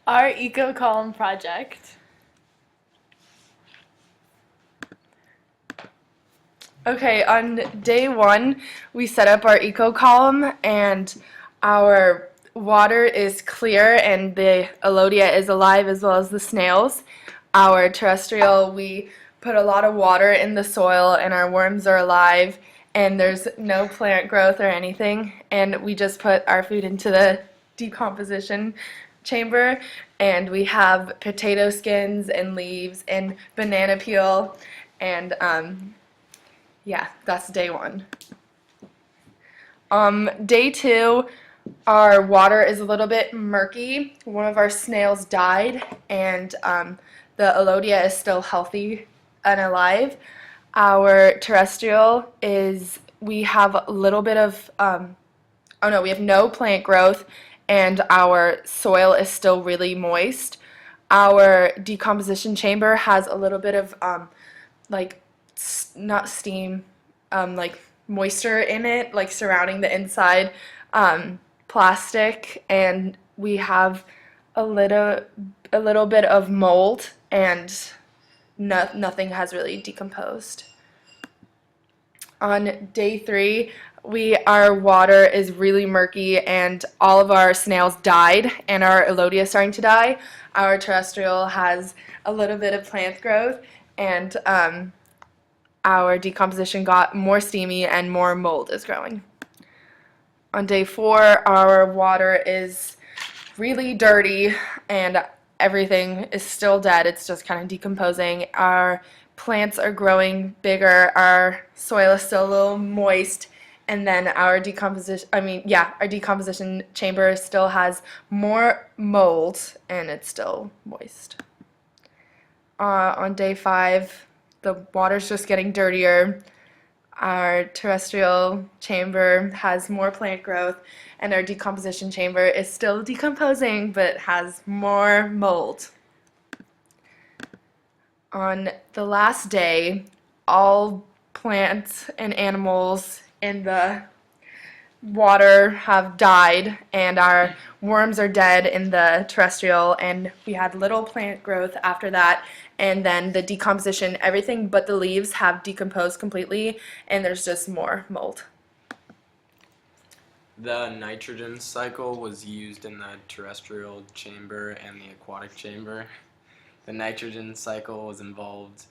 Our Ecocolumn project. Okay, on day one, we set up our eco column, and our water is clear, and the Elodia is alive as well as the snails. Our terrestrial, we put a lot of water in the soil, and our worms are alive, and there's no plant growth or anything, and we just put our food into the decomposition chamber, and we have potato skins and leaves and banana peel, and yeah, that's day one. Day two, our water is a little bit murky. One of our snails died, and the Elodia is still healthy and alive. Our terrestrial is, we have a little bit of, oh no, we have no plant growth, and our soil is still really moist. Our decomposition chamber has a little bit of, like, not steam, like moisture in it, like surrounding the inside, plastic, and we have a little bit of mold, and nothing has really decomposed. On day three, our water is really murky, and all of our snails died, and our Elodia is starting to die. Our terrestrial has a little bit of plant growth, and our decomposition got more steamy and more mold is growing. On day four, our water is really dirty and everything is still dead. It's just kind of decomposing. Our plants are growing bigger. Our soil is still a little moist. And then our decomposition chamber still has more mold and it's still moist. On day five, the water's just getting dirtier. Our terrestrial chamber has more plant growth, and our decomposition chamber is still decomposing but has more mold. On the last day, all plants and animals in the water have died, and our worms are dead in the terrestrial, and we had little plant growth after that, and then the decomposition, everything but the leaves have decomposed completely, and there's just more mold. The nitrogen cycle was used in the terrestrial chamber and the aquatic chamber. The nitrogen cycle was involved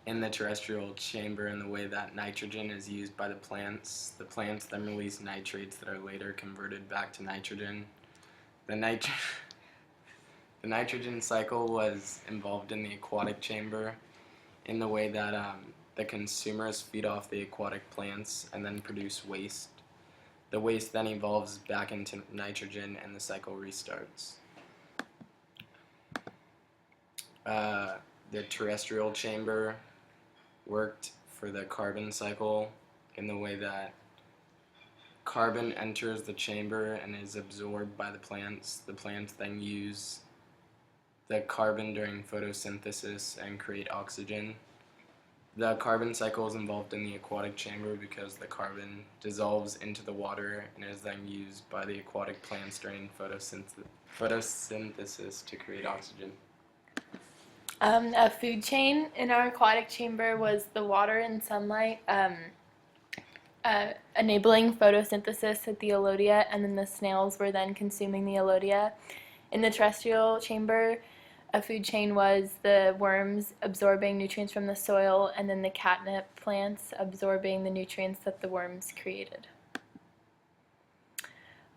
in the terrestrial chamber in the way that nitrogen is used by the plants. The plants then release nitrates that are later converted back to nitrogen. The nitrogen cycle was involved in the aquatic chamber in the way that the consumers feed off the aquatic plants and then produce waste. The waste then evolves back into nitrogen and the cycle restarts. The terrestrial chamber worked for the carbon cycle in the way that carbon enters the chamber and is absorbed by the plants. The plants then use the carbon during photosynthesis and create oxygen. The carbon cycle is involved in the aquatic chamber because the carbon dissolves into the water and is then used by the aquatic plants during photosynthesis to create oxygen. A food chain in our aquatic chamber was the water and sunlight enabling photosynthesis at the Elodia, and then the snails were then consuming the Elodia. In the terrestrial chamber, a food chain was the worms absorbing nutrients from the soil, and then the catnip plants absorbing the nutrients that the worms created.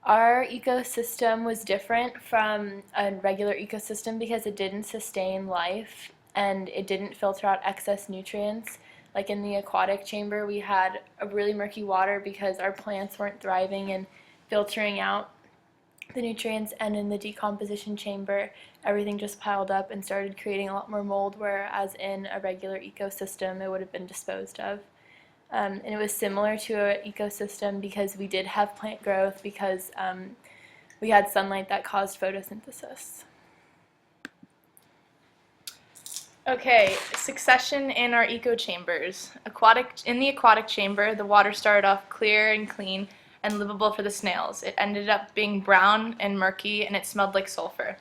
Our ecosystem was different from a regular ecosystem because it didn't sustain life and it didn't filter out excess nutrients. Like in the aquatic chamber, we had a really murky water because our plants weren't thriving and filtering out the nutrients, and in the decomposition chamber, everything just piled up and started creating a lot more mold, whereas in a regular ecosystem, it would have been disposed of. And it was similar to an ecosystem because we did have plant growth because we had sunlight that caused photosynthesis. Okay, succession in our eco chambers. In the aquatic chamber, the water started off clear and clean and livable for the snails. It ended up being brown and murky, and it smelled like sulfur.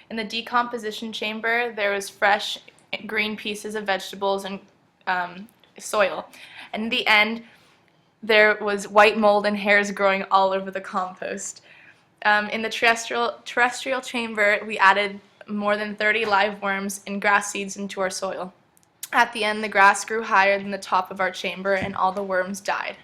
In the decomposition chamber, there was fresh green pieces of vegetables and soil. And in the end, there was white mold and hairs growing all over the compost. In the terrestrial chamber, we added more than 30 live worms and grass seeds into our soil. At the end, the grass grew higher than the top of our chamber, and all the worms died.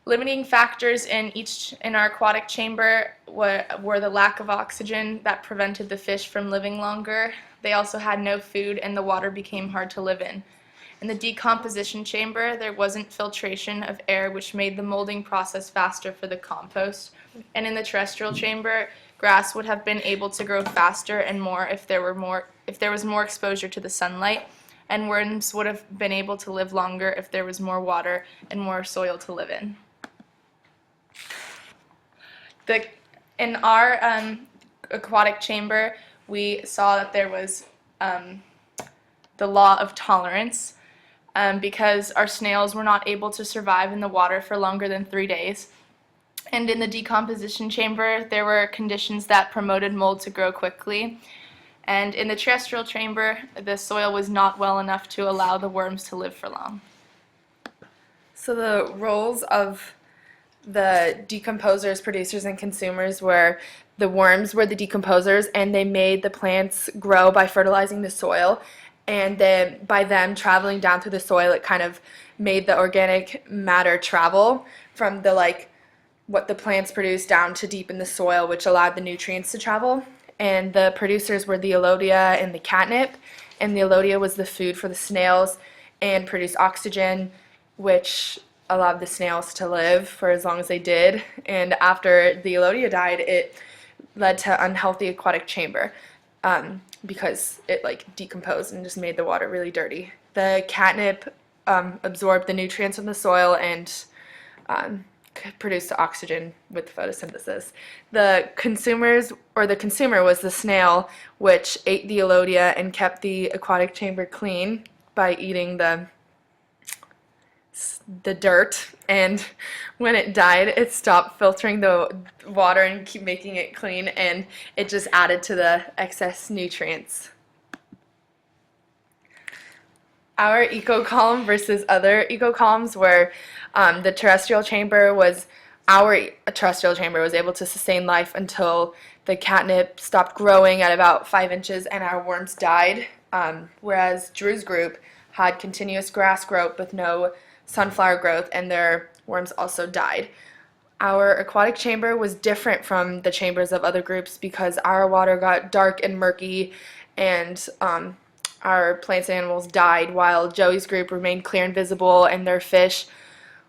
Limiting factors in our aquatic chamber were the lack of oxygen that prevented the fish from living longer. They also had no food, and the water became hard to live in. In the decomposition chamber, there wasn't filtration of air, which made the molding process faster for the compost. And in the terrestrial chamber, grass would have been able to grow faster and more if there was more exposure to the sunlight, and worms would have been able to live longer if there was more water and more soil to live in. In our aquatic chamber, we saw that there was the law of tolerance because our snails were not able to survive in the water for longer than 3 days. And in the decomposition chamber, there were conditions that promoted mold to grow quickly. And in the terrestrial chamber, the soil was not well enough to allow the worms to live for long. So the roles of the decomposers, producers, and consumers were the worms were the decomposers, and they made the plants grow by fertilizing the soil. And then by them traveling down through the soil, it kind of made the organic matter travel from the what the plants produced down to deep in the soil, which allowed the nutrients to travel. And the producers were the elodia and the catnip, and the elodia was the food for the snails and produced oxygen, which allowed the snails to live for as long as they did. And after the elodia died, it led to unhealthy aquatic chamber because it decomposed and just made the water really dirty. The catnip absorbed the nutrients from the soil and produced the oxygen with photosynthesis. The consumer was the snail, which ate the elodia and kept the aquatic chamber clean by eating the dirt, and when it died, it stopped filtering the water and keep making it clean, and it just added to the excess nutrients. Our eco-column versus other eco-columns were the terrestrial chamber was able to sustain life until the catnip stopped growing at about 5 inches and our worms died, whereas Drew's group had continuous grass growth with no sunflower growth, and their worms also died. Our aquatic chamber was different from the chambers of other groups because our water got dark and murky, and our plants and animals died, while Joey's group remained clear and visible, and their fish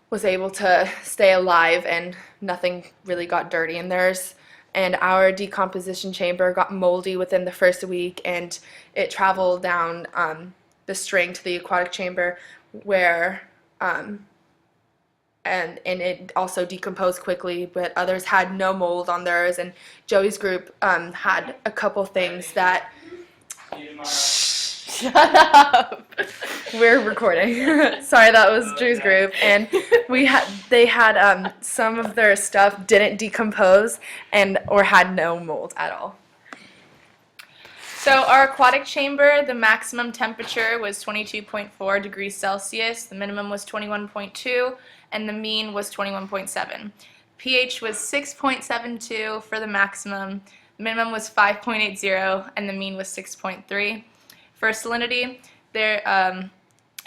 was able to stay alive and nothing really got dirty in theirs. And our decomposition chamber got moldy within the first week, and it traveled down the string to the aquatic chamber where and it also decomposed quickly, but others had no mold on theirs, and Joey's group had a couple things that shut up. We're recording. Sorry, that was Drew's group, and they had some of their stuff didn't decompose or had no mold at all. So our aquatic chamber, the maximum temperature was 22.4 degrees Celsius, the minimum was 21.2, and the mean was 21.7. pH was 6.72 for the maximum, the minimum was 5.80, and the mean was 6.3. For salinity, it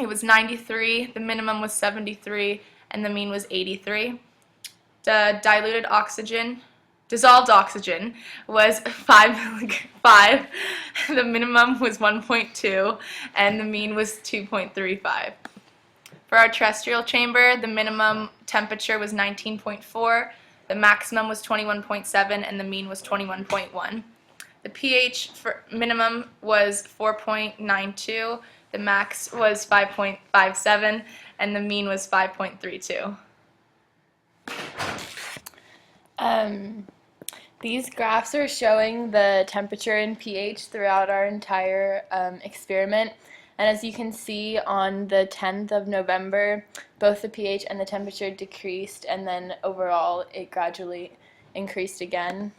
was 93, the minimum was 73, and the mean was 83. The dissolved oxygen was 5, the minimum was 1.2, and the mean was 2.35. For our terrestrial chamber, the minimum temperature was 19.4, the maximum was 21.7, and the mean was 21.1. The pH for minimum was 4.92, the max was 5.57, and the mean was 5.32. These graphs are showing the temperature and pH throughout our entire experiment. And as you can see, on the 10th of November, both the pH and the temperature decreased, and then overall it gradually increased again.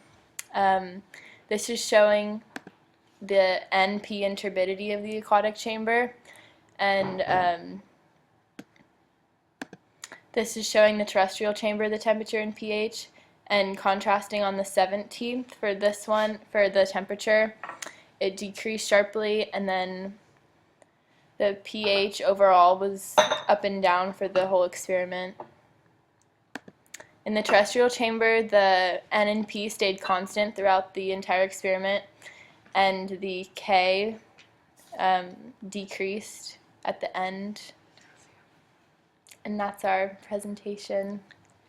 this is showing the NP and turbidity of the aquatic chamber, and this is showing the terrestrial chamber, the temperature and pH, and contrasting on the 17th for this one, for the temperature, it decreased sharply, and then the pH overall was up and down for the whole experiment. In the terrestrial chamber, the N and P stayed constant throughout the entire experiment, and the K decreased at the end. And that's our presentation.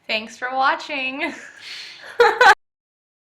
Thanks for watching.